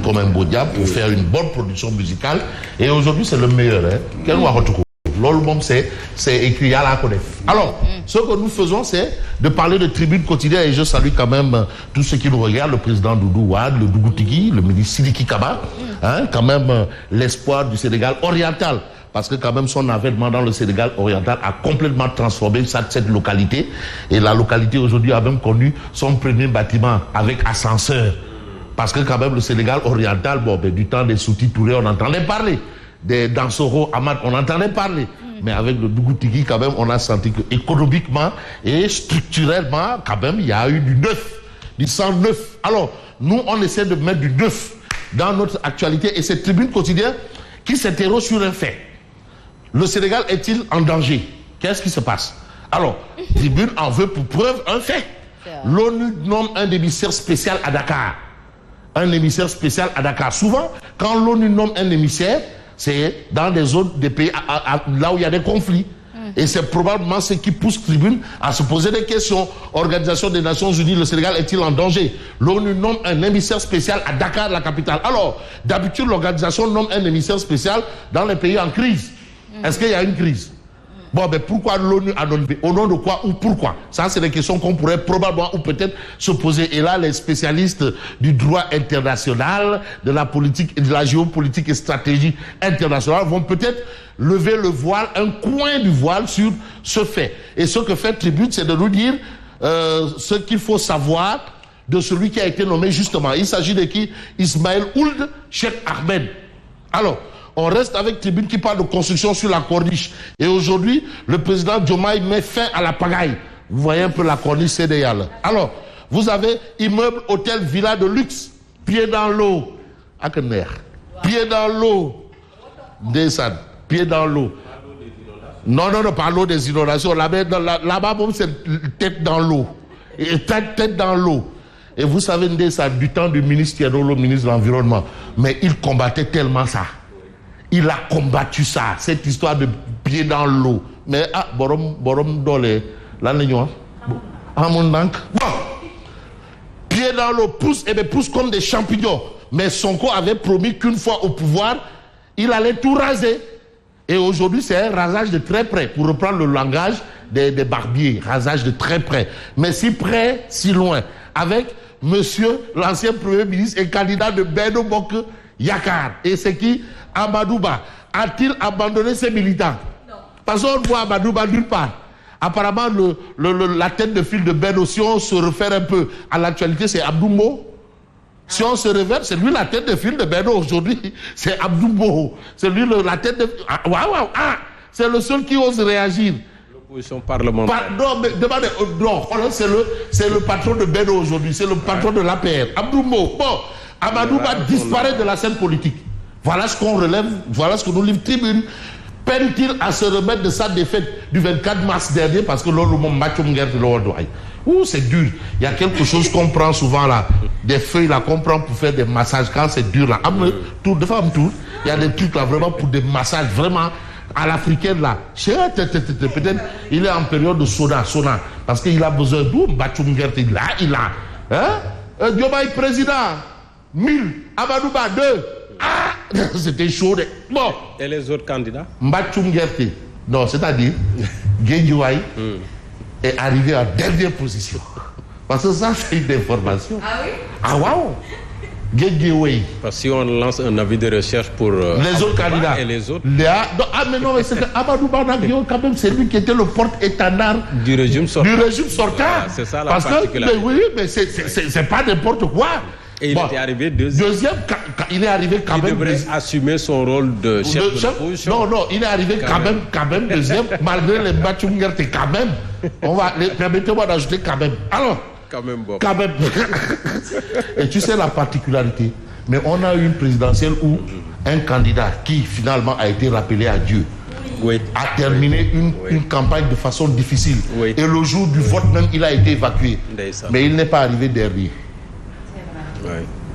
comme un beau diable pour faire une bonne production musicale. Et aujourd'hui, c'est le meilleur. Quel c'est écrit à la connaître. Alors, ce que nous faisons, c'est de parler de tribune quotidienne. Et je salue quand même tous ceux qui nous regardent, le président Doudou Wade, le Dougou Tigui, le ministre Sidiki Kaba, quand même l'espoir du Sénégal oriental. Parce que quand même son avènement dans le Sénégal oriental a complètement transformé cette localité. Et la localité aujourd'hui a même connu son premier bâtiment avec ascenseur. Parce que quand même le Sénégal oriental, du temps des Souti Touré, on entendait parler. Des Dansoro Ahmad, on entendait parler. Mais avec le Dougou Tigui, quand même, on a senti que économiquement et structurellement, quand même, il y a eu du neuf, du sang neuf. Alors, nous, on essaie de mettre du neuf dans notre actualité. Et cette tribune quotidienne qui s'interroge sur un fait. Le Sénégal est-il en danger? Qu'est-ce qui se passe? Alors, tribune en veut pour preuve un fait. L'ONU nomme un émissaire spécial à Dakar. Un émissaire spécial à Dakar. Souvent, quand l'ONU nomme un émissaire, c'est dans des zones des pays là où il y a des conflits. Et c'est probablement ce qui pousse Tribune à se poser des questions. Organisation des Nations Unies, le Sénégal est-il en danger? L'ONU nomme un émissaire spécial à Dakar, la capitale. Alors, d'habitude, l'organisation nomme un émissaire spécial dans les pays en crise. Est-ce qu'il y a une crise? Bon, mais pourquoi l'ONU a nommé? Au nom de quoi ou pourquoi? Ça, c'est des questions qu'on pourrait probablement ou peut-être se poser. Et là, les spécialistes du droit international, de la politique et de la géopolitique et stratégie internationale vont peut-être lever le voile, un coin du voile sur ce fait. Et ce que fait Tribune, c'est de nous dire ce qu'il faut savoir de celui qui a été nommé justement. Il s'agit de qui? Ismaël Ould Cheikh Ahmed. Alors, on reste avec Tribune qui parle de construction sur la corniche. Et aujourd'hui, le président Diomaye met fin à la pagaille. Vous voyez un peu la corniche CDA. Alors, vous avez immeuble, hôtel, villa de luxe, pied dans l'eau. Akener. Pied dans l'eau. Descend. Pied dans l'eau. Non, pas l'eau des inondations. Là-bas, c'est tête dans l'eau. Et tête dans l'eau. Et vous savez, Descend, du temps du ministre Tiadolo, ministre de l'Environnement. Mais il combattait tellement ça. Il a combattu ça, cette histoire de pied dans l'eau. Mais borom dole, là pied dans l'eau, pousse comme des champignons. Mais Sonko avait promis qu'une fois au pouvoir, il allait tout raser. Et aujourd'hui, c'est un rasage de très près, pour reprendre le langage des barbiers, rasage de très près. Mais si près, si loin, avec monsieur, l'ancien premier ministre et candidat de Benno Bokk Yakaar. Et c'est qui? Amadouba. A-t-il abandonné ses militants? Non. Parce qu'on voit Amadouba nulle part. Apparemment, la tête de file de Benno, si on se réfère un peu à l'actualité, c'est Abdoumbo. Si on se réfère, c'est lui la tête de file de Benno aujourd'hui. C'est Abdoumbo. C'est lui la tête de... c'est le seul qui ose réagir. L'opposition parlementaire. Non, mais demandez... Non, c'est le patron de Benno aujourd'hui. C'est le patron de l'APR. Abdoumbo. Bon, Amadouba disparaît de la scène politique. Voilà ce qu'on relève, voilà ce que nous livre Tribune. Peine-t-il à se remettre de sa défaite du 24 mars dernier parce que c'est dur. Il y a quelque chose qu'on prend souvent là, des feuilles là qu'on prend pour faire des massages quand c'est dur là. Il y a des trucs là vraiment pour des massages vraiment à l'africaine là. Peut-être il est en période de sauna parce qu'il a besoin d'où là il a. Diomaye président 1000, Amadouba 2. C'était chaud. Bon. Et les autres candidats? Mbachum Gerte. Non, c'est-à-dire, Guédiouaï est arrivé en dernière position. Parce que ça, c'est une information. Ah oui? Ah waouh! Guédiouaï. Parce que si on lance un avis de recherche pour les autres candidats et les autres. Mais non, mais c'est Amadouba Nagio, quand même, c'est lui qui était le porte-étendard du régime sortant. Voilà, c'est ça la particularité. Mais oui, mais c'est pas n'importe quoi. Et il était arrivé deuxième. Il est arrivé quand même. Il devrait assumer son rôle de chef de l'opposition. Non, il est arrivé quand même deuxième, malgré les Bachungerte, quand même. Permettez-moi d'ajouter quand même. Alors, quand même, bon. Quand même. Et tu sais la particularité. Mais on a eu une présidentielle où un candidat qui finalement a été rappelé à Dieu a terminé une campagne de façon difficile. Et le jour du vote même, il a été évacué. Mais il n'est pas arrivé dernier.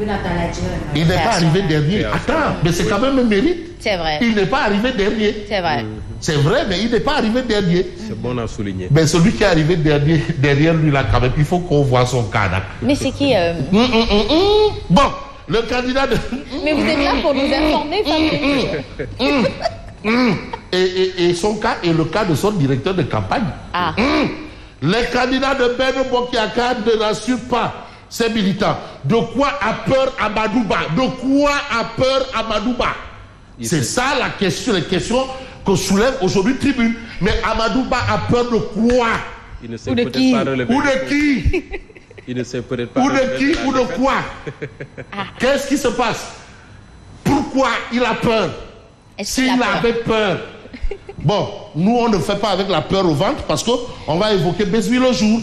Il n'est pas arrivé dernier. Attends, mais c'est quand même un mérite. C'est vrai. Il n'est pas arrivé dernier. C'est vrai. C'est vrai, mais il n'est pas arrivé dernier. C'est bon à souligner. Mais celui qui est arrivé derrière lui, là, quand même, il faut qu'on voit son cas. Mais c'est qui Bon, le candidat de... Mais vous êtes là pour nous informer, Fabrice. Et son cas est le cas de son directeur de campagne. Les candidats de Benno Bokk Yakaar ne n'assurent pas ses militants. De quoi a peur Amadou Ba? De quoi a peur Amadou Ba? C'est ça la question, les questions que soulève aujourd'hui Tribune. Mais Amadou Ba a peur de quoi? Il ne sait peut-être pas relever. Ou de qui? Il ne sait peut-être pas. Ou de qui ou de quoi? Qu'est-ce qui se passe? Pourquoi il a peur? S'il avait peur. Bon, nous on ne fait pas avec la peur au ventre parce qu'on va évoquer Besville le jour.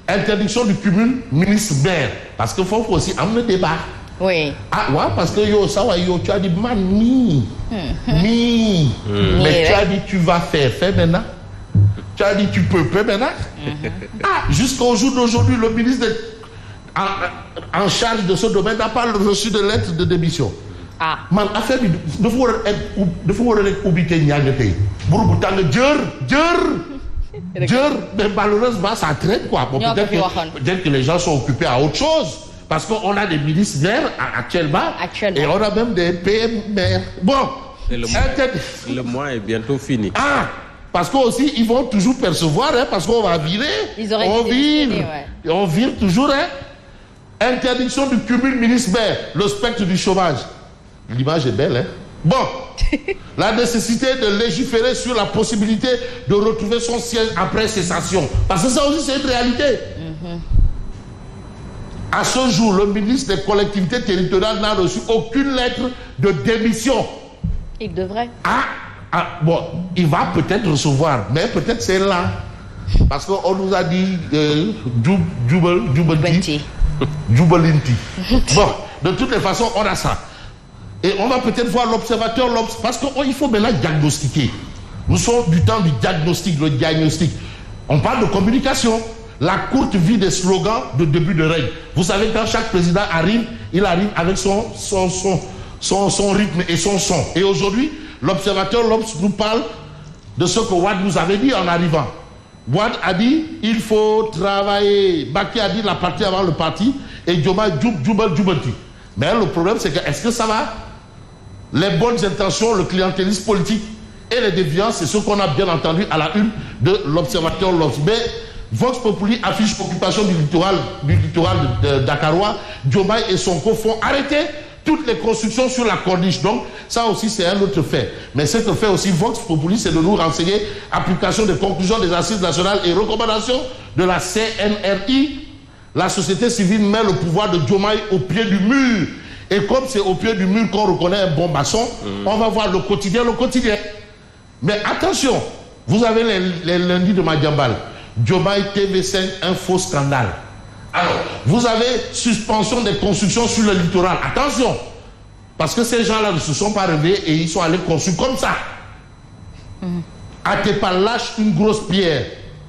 Interdiction du cumul ministre-maire. Parce qu'il faut aussi amener le débat. Oui. Ah ouais, parce que tu as dit man, mais tu as dit tu vas faire maintenant. Tu as dit tu peux faire maintenant. Jusqu'au jour d'aujourd'hui, le ministre en charge de ce domaine n'a pas reçu de lettre de démission. Man, affaire bi dafa war a rek ubbi te ñàng tey buru bu tàng jër mais malheureusement ça traîne quoi. Bon, peut-être que les gens sont occupés à autre chose parce qu'on a des ministres verts actuellement et on a même des PM. Bon, le mois est bientôt fini. Parce qu'aussi ils vont toujours percevoir parce qu'on va virer. On vire toujours. Interdiction du cumul ministre-maire, le spectre du chômage. L'image est belle, Bon, la nécessité de légiférer sur la possibilité de retrouver son siège après cessation. Parce que ça aussi, c'est une réalité. À ce jour, le ministre des collectivités territoriales n'a reçu aucune lettre de démission. Il devrait. Bon, il va peut-être recevoir, mais peut-être c'est là. Parce qu'on nous a dit Jubalinti. Bon, de toutes les façons, on a ça. Et on va peut-être voir l'observateur, parce qu'il faut maintenant diagnostiquer. Nous sommes du temps du diagnostic, le diagnostic. On parle de communication. La courte vie des slogans de début de règne. Vous savez, quand chaque président arrive, il arrive avec son rythme et son son. Et aujourd'hui, l'observateur nous parle de ce que Wade nous avait dit en arrivant. Wade a dit, il faut travailler. Baki a dit la partie avant le parti. Et Diomaye Djoubalti. Mais le problème, c'est que, est-ce que ça va? Les bonnes intentions, le clientélisme politique et les déviances, c'est ce qu'on a bien entendu à la une de l'observateur L'Obs. Mais Vox Populi affiche occupation du littoral dakarois. Diomaye et Sonko font arrêter toutes les constructions sur la corniche. Donc, ça aussi, c'est un autre fait. Mais ce que fait aussi Vox Populi, c'est de nous renseigner application des conclusions des assises nationales et recommandations de la CNRI. La société civile met le pouvoir de Diomaye au pied du mur. Et comme c'est au pied du mur qu'on reconnaît un bon maçon, on va voir le quotidien. Mais attention, vous avez les lundis de Madiambal. Diomaye TV5, un faux scandale. Alors, vous avez suspension des constructions sur le littoral. Attention, parce que ces gens-là ne se sont pas réveillés et ils sont allés construire comme ça. Atepa lâche une grosse pierre.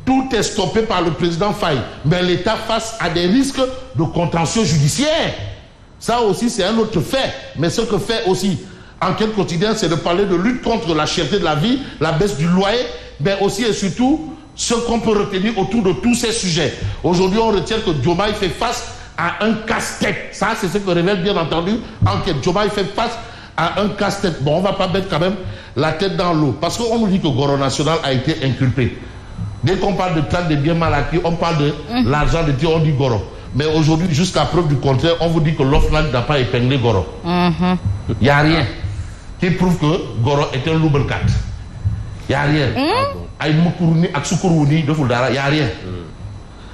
Tout est stoppé par le président Faye. Mais l'État face à des risques de contentieux judiciaire. Ça aussi, c'est un autre fait. Mais ce que fait aussi Enquête Quotidienne, c'est de parler de lutte contre la cherté de la vie, la baisse du loyer, mais aussi et surtout ce qu'on peut retenir autour de tous ces sujets. Aujourd'hui, on retient que Diomaye fait face à un casse-tête. Ça, c'est ce que révèle bien entendu Enquête. Diomaye fait face à un casse-tête. Bon, on ne va pas mettre quand même la tête dans l'eau. Parce qu'on nous dit que Goro National a été inculpé. Dès qu'on parle de traque des biens mal acquis, on parle de l'argent de Dieu, on dit Goro. Mais aujourd'hui, jusqu'à preuve du contraire, on vous dit que l'OFNAC n'a pas épinglé Goro. Il n'y a rien qui prouve que Goro est un loubelcat. Il n'y a rien. Il n'y a rien.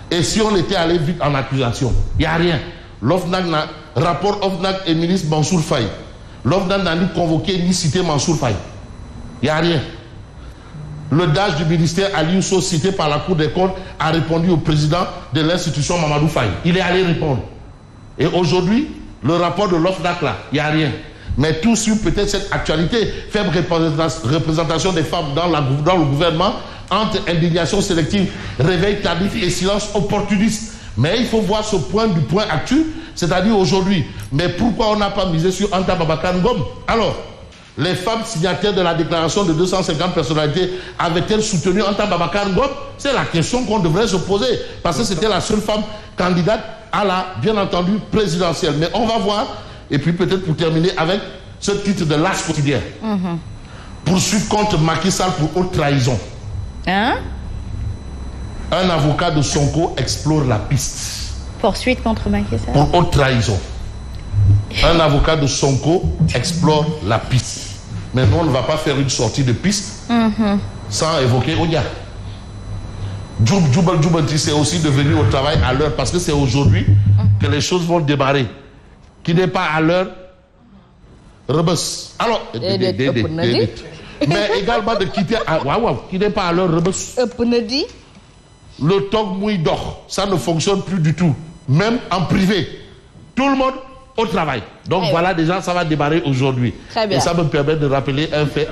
Et si on était allé vite en accusation, il n'y a rien. L'OFNAC n'a rapport OFNAC et ministre Mansour Faye. L'OFNAC n'a ni convoqué ni cité Mansour Faye. Il n'y a rien. Le DAGE du ministère Aliou Sow, cité par la Cour des comptes, a répondu au président de l'institution Mamadou Faye. Il est allé répondre. Et aujourd'hui, le rapport de l'OFNAC là, il n'y a rien. Mais tout sur peut-être cette actualité, faible représentation des femmes dans le gouvernement, entre indignation sélective, réveil tardif et silence opportuniste. Mais il faut voir ce point du point actuel, c'est-à-dire aujourd'hui. Mais pourquoi on n'a pas misé sur Anta Babacar Ngom? Alors, les femmes signataires de la déclaration de 250 personnalités avaient-elles soutenu Anta Babacar Ngom? C'est la question qu'on devrait se poser. Parce que c'était la seule femme candidate à la, bien entendu, présidentielle. Mais on va voir, Et puis peut-être pour terminer avec ce titre de l'As quotidien. Poursuite contre Macky Sall pour haute trahison. Hein? Un avocat de Sonko explore la piste. Poursuite contre Macky Sall. Pour haute trahison. Un avocat de Sonko explore la piste. Mais nous, on ne va pas faire une sortie de piste sans évoquer Odia. Djoubal Djoubanti, c'est aussi de venir au travail à l'heure parce que c'est aujourd'hui que les choses vont démarrer. Qui n'est pas à l'heure, rebus. Alors, mais également de quitter qui n'est pas à l'heure, rebus. Le tog mouidor, ça ne fonctionne plus du tout. Même en privé. Tout le monde au travail. Donc voilà, déjà, ça va démarrer aujourd'hui. Et ça me permet de rappeler un fait.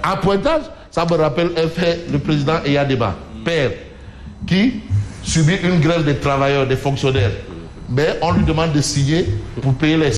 À Pointage, ça me rappelle un fait, le président Eyadema, père, qui subit une grève des travailleurs, des fonctionnaires. Mais on lui demande de signer pour payer les